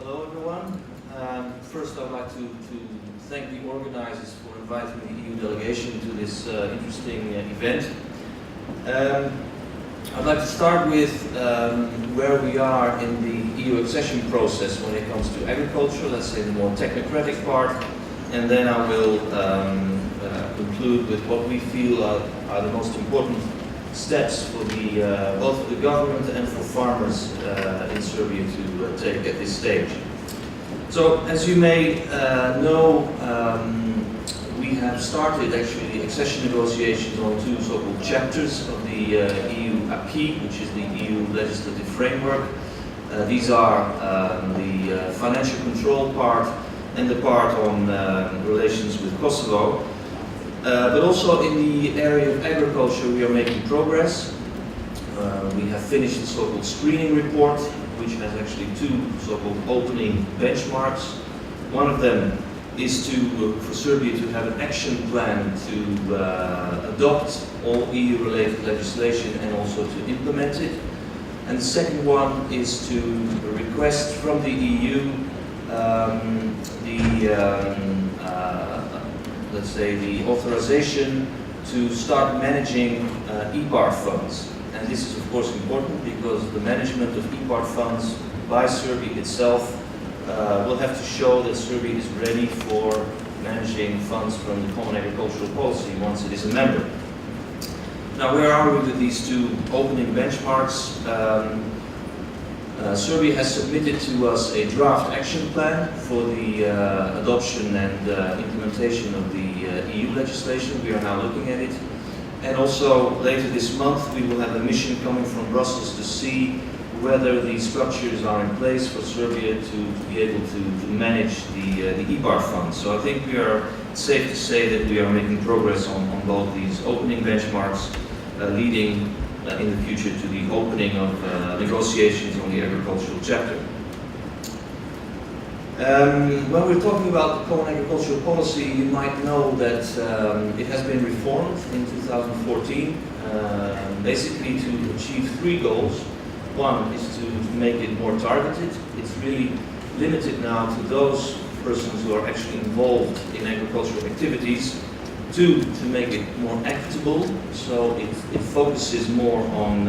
Hello everyone. First I'd like to thank the organizers for inviting the EU delegation to this interesting event. I'd like to start with where we are in the EU accession process when it comes to agriculture, let's say the more technocratic part, and then I will conclude with what we feel are the most important steps for both for the government and for farmers in Serbia to take at this stage. So, as you may know, we have started actually accession negotiations on two so-called chapters of the EU acquis, which is the EU legislative framework. These are the financial control part and the part on relations with Kosovo. But also in the area of agriculture we are making progress. We have finished the so-called screening report, which has actually two so-called opening benchmarks. One of them is for Serbia to have an action plan to adopt all EU-related legislation and also to implement it. And the second one is to request from the EU let's say the authorization to start managing EPAR funds. And this is of course important because the management of EPAR funds by Serbia itself will have to show that Serbia is ready for managing funds from the Common Agricultural Policy once it is a member. Now, where are we with these two opening benchmarks? Serbia has submitted to us a draft action plan for the adoption and implementation of the EU legislation. We are now looking at it. And also later this month we will have a mission coming from Brussels to see whether the structures are in place for Serbia to be able to manage the EPAR funds. So I think it's safe to say that we are making progress on both these opening benchmarks, leading in the future to the opening of negotiations on the agricultural chapter. When we're talking about the Common Agricultural Policy, you might know that it has been reformed in 2014, basically to achieve three goals. One is to make it more targeted. It's really limited now to those persons who are actually involved in agricultural activities. Two, to make it more equitable, so it focuses more on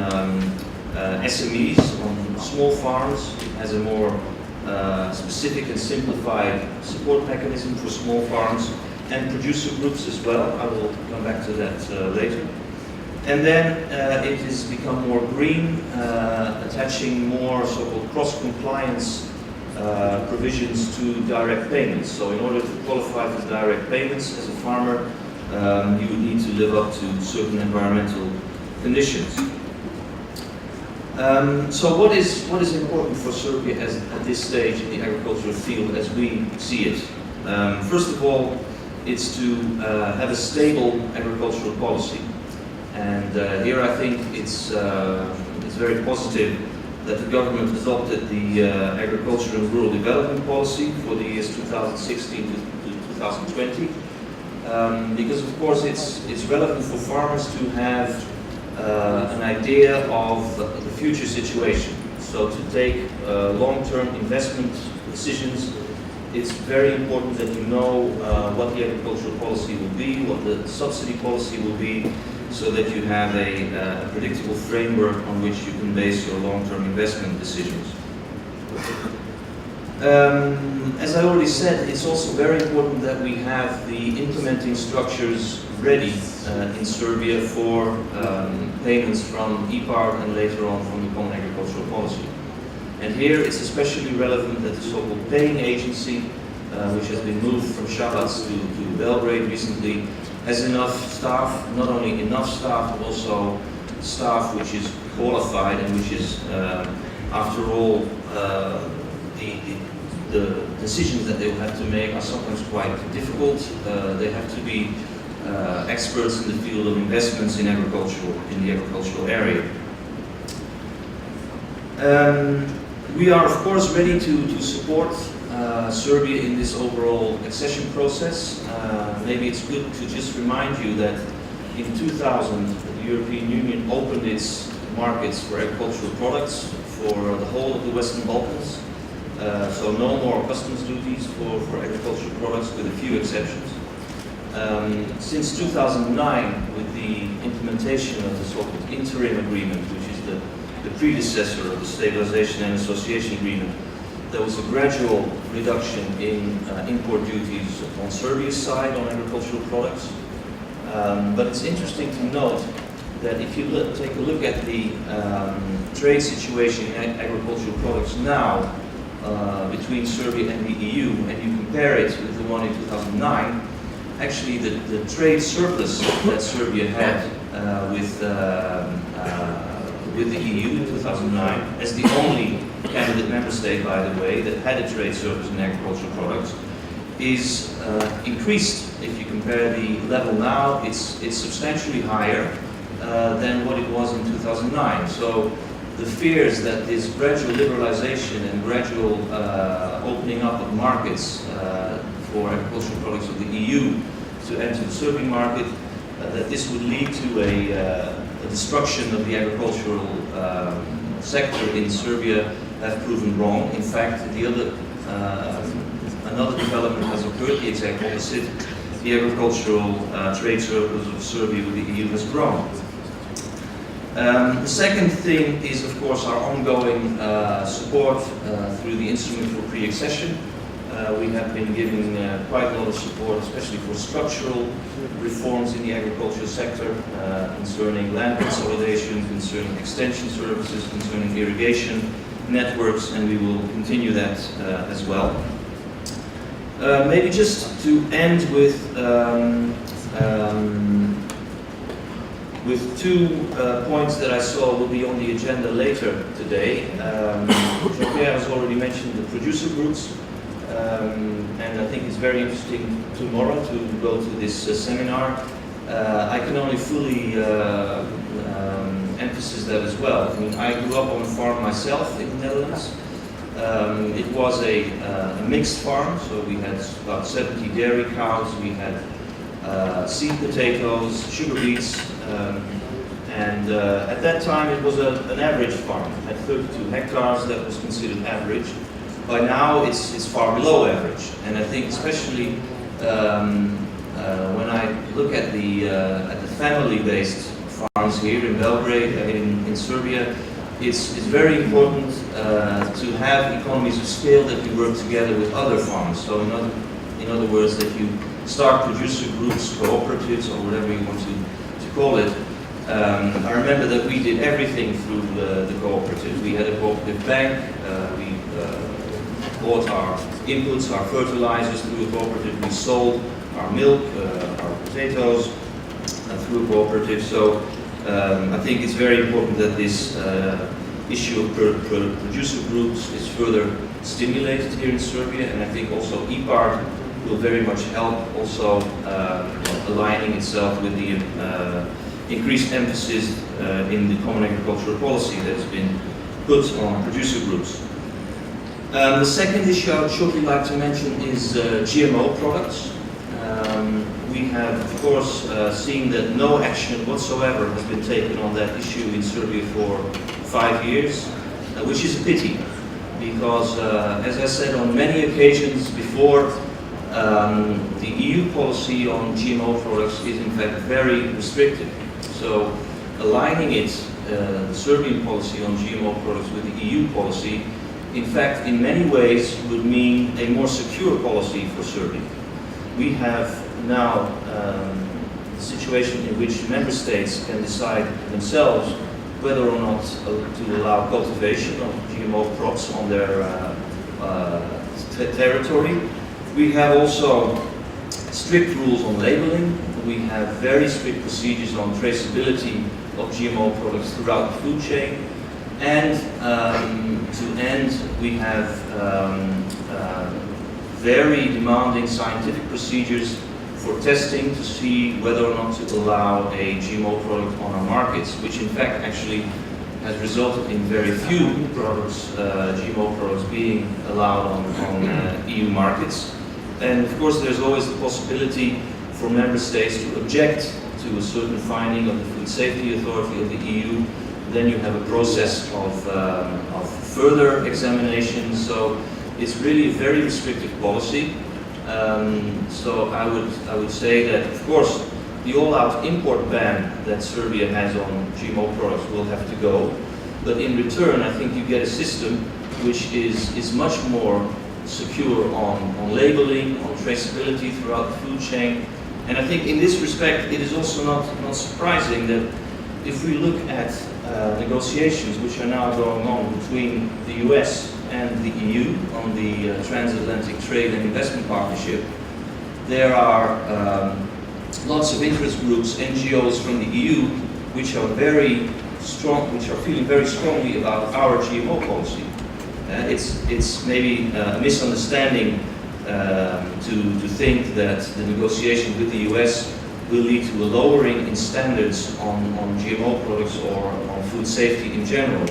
SMEs, on small farms. It has a more specific and simplified support mechanism for small farms and producer groups as well. I will come back to that later. And then it has become more green, attaching more so-called cross-compliance provisions to direct payments. So in order to qualify for direct payments as a farmer, you would need to live up to certain environmental conditions. So what is important for Serbia at this stage in the agricultural field as we see it? First of all, it's to have a stable agricultural policy. And here I think it's very positive that the government adopted the Agriculture and Rural Development Policy for the years 2016 to 2020. Because of course it's relevant for farmers to have an idea of the future situation. So to take long-term investment decisions, it's very important that you know what the agricultural policy will be, what the subsidy policy will be, so that you have a predictable framework on which you can base your long-term investment decisions. As I already said, it's also very important that we have the implementing structures ready in Serbia for payments from EPAR and later on from the Common Agricultural Policy. And here it's especially relevant that the so-called paying agency, which has been moved from Šabac to Belgrade recently, has enough staff, not only enough staff, but also staff which is qualified and which is, after all, the decisions that they will have to make are sometimes quite difficult. They have to be experts in the field of investments in the agricultural area. We are of course ready to support Serbia in this overall accession process. Maybe it's good to just remind you that in 2000 the European Union opened its markets for agricultural products for the whole of the Western Balkans. So no more customs duties for agricultural products, with a few exceptions. Since 2009, with the implementation of the so-called interim agreement, which is the predecessor of the stabilization and association agreement, there was a gradual reduction in import duties on Serbia's side on agricultural products. But it's interesting to note that if you take a look at the trade situation in agricultural products now between Serbia and the EU, and you compare it with the one in 2009, actually the trade surplus that Serbia had with the EU in 2009, as the only candidate member state, by the way, that had a trade surplus in agricultural products, is increased. If you compare the level now, it's substantially higher than what it was in 2009. So the fears that this gradual liberalization and gradual opening up of markets for agricultural products of the EU to enter the Serbian market, that this would lead to a destruction of the agricultural sector in Serbia, have proven wrong. In fact, another development has occurred, the exact opposite. The agricultural trade surplus of Serbia with the EU has grown. The second thing is, of course, our ongoing support through the instrument for pre-accession. We have been giving quite a lot of support, especially for structural reforms in the agricultural sector, concerning land consolidation, concerning extension services, concerning irrigation networks, and we will continue that as well. Maybe just to end with two points that I saw will be on the agenda later today. Jean-Pierre has already mentioned the producer groups, and I think it's very interesting tomorrow to go to this seminar. I can only fully emphasize that as well. I mean, I grew up on a farm myself in the Netherlands. It was a mixed farm, so we had about 70 dairy cows, we had seed potatoes, sugar beets, and at that time it was an average farm. It had 32 hectares, that was considered average. By now it's far below average, and I think especially when I look at the family-based farms here in Belgrade, in Serbia, it's very important to have economies of scale that you work together with other farms. So in other words, that you start producer groups, cooperatives, or whatever you want to call it. I remember that we did everything through the cooperative. We had a cooperative bank, we bought our inputs, our fertilizers through a cooperative, we sold our milk, our potatoes through a cooperative. So I think it's very important that this issue of producer groups is further stimulated here in Serbia, and I think also EPART will very much help also aligning itself with the increased emphasis in the common agricultural policy that has been put on producer groups. The second issue I would shortly like to mention is GMO products. We have, of course, seen that no action whatsoever has been taken on that issue in Serbia for 5 years, which is a pity, because, as I said on many occasions before, the EU policy on GMO products is in fact very restrictive. So aligning the Serbian policy on GMO products with the EU policy, in fact, in many ways would mean a more secure policy for Serbia. We have now a situation in which member states can decide themselves whether or not to allow cultivation of GMO crops on their territory. We have also strict rules on labeling. We have very strict procedures on traceability of GMO products throughout the food chain. And to end, we have very demanding scientific procedures for testing to see whether or not to allow a GMO product on our markets, which in fact actually has resulted in very few products, GMO products being allowed on EU markets. And of course there's always the possibility for member states to object to a certain finding of the Food Safety Authority of the EU. Then you have a process of further examination. So It's really a very restrictive policy. So I would say that, of course, the all-out import ban that Serbia has on GMO products will have to go. But in return, I think you get a system which is much more secure on labeling, on traceability throughout the food chain. And I think in this respect, it is also not surprising that if we look at negotiations which are now going on between the US and the EU on the Transatlantic Trade and Investment Partnership, there are lots of interest groups, NGOs from the EU, which are very strong, which are feeling very strongly about our GMO policy. It's maybe a misunderstanding to think that the negotiation with the US will lead to a lowering in standards on GMO products or on food safety in general.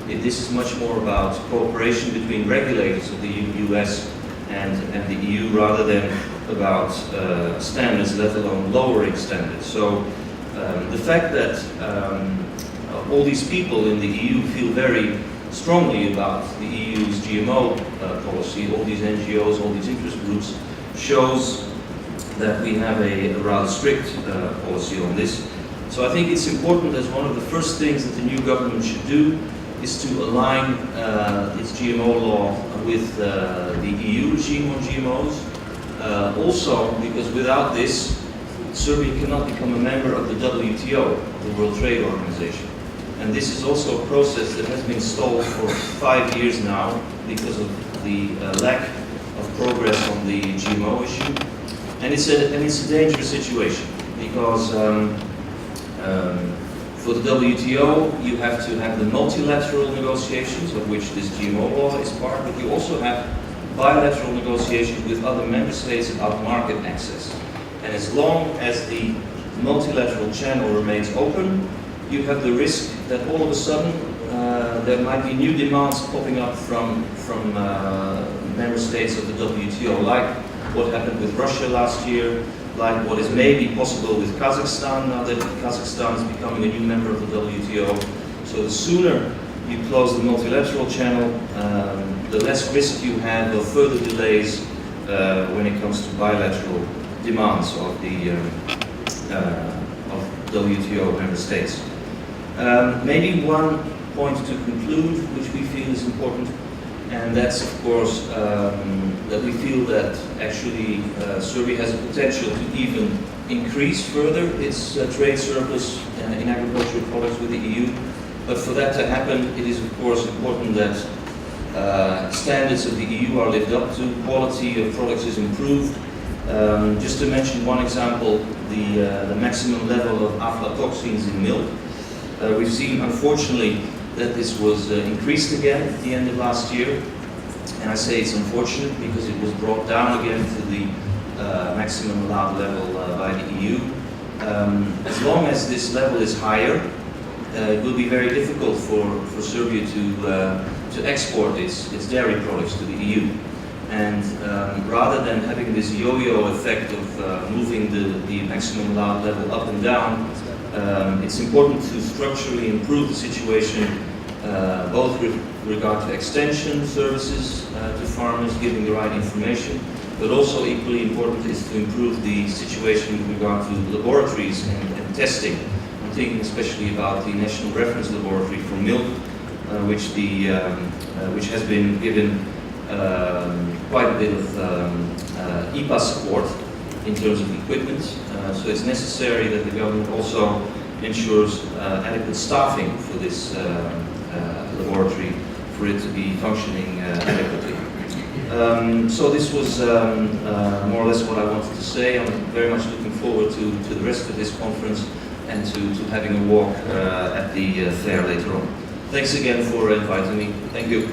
This is much more about cooperation between regulators of the US and the EU rather than about standards, let alone lowering standards. So the fact that all these people in the EU feel very strongly about the EU's GMO policy, all these NGOs, all these interest groups, shows that we have a rather strict policy on this. So I think it's important, as one of the first things that the new government should do is to align its GMO law with the EU regime on GMOs. Also, because without this, Serbia cannot become a member of the WTO, the World Trade Organization. And this is also a process that has been stalled for 5 years now because of the lack of progress on the GMO issue. And it's a dangerous situation because for the WTO you have to have the multilateral negotiations, of which this GMO law is part, but you also have bilateral negotiations with other member states about market access. And as long as the multilateral channel remains open, you have the risk that all of a sudden there might be new demands popping up from member states of the WTO, like what happened with Russia last year, like what is maybe possible with Kazakhstan now that Kazakhstan is becoming a new member of the WTO. So the sooner you close the multilateral channel, the less risk you have of further delays when it comes to bilateral demands of the of WTO member states. Maybe one point to conclude, which we feel is important, and that's of course that we feel that actually Serbia has a potential to even increase further its trade surplus in agricultural products with the EU. But for that to happen, it is of course important that standards of the EU are lived up to, quality of products is improved. Just to mention one example, the maximum level of aflatoxins in milk. We've seen, unfortunately, that this was increased again at the end of last year. And I say it's unfortunate because it was brought down again to the maximum allowed level by the EU. As long as this level is higher, it will be very difficult for Serbia to export its dairy products to the EU. And rather than having this yo-yo effect of moving the maximum allowed level up and down, it's important to structurally improve the situation, both with regard to extension services to farmers, giving the right information, but also equally important is to improve the situation with regard to laboratories and testing. I'm thinking especially about the National Reference Laboratory for Milk, which has been given quite a bit of IPA support in terms of equipment. So it's necessary that the government also ensures adequate staffing for this laboratory for it to be functioning adequately. So this was more or less what I wanted to say. I'm very much looking forward to the rest of this conference and to having a walk at the fair later on. Thanks again for inviting me. Thank you.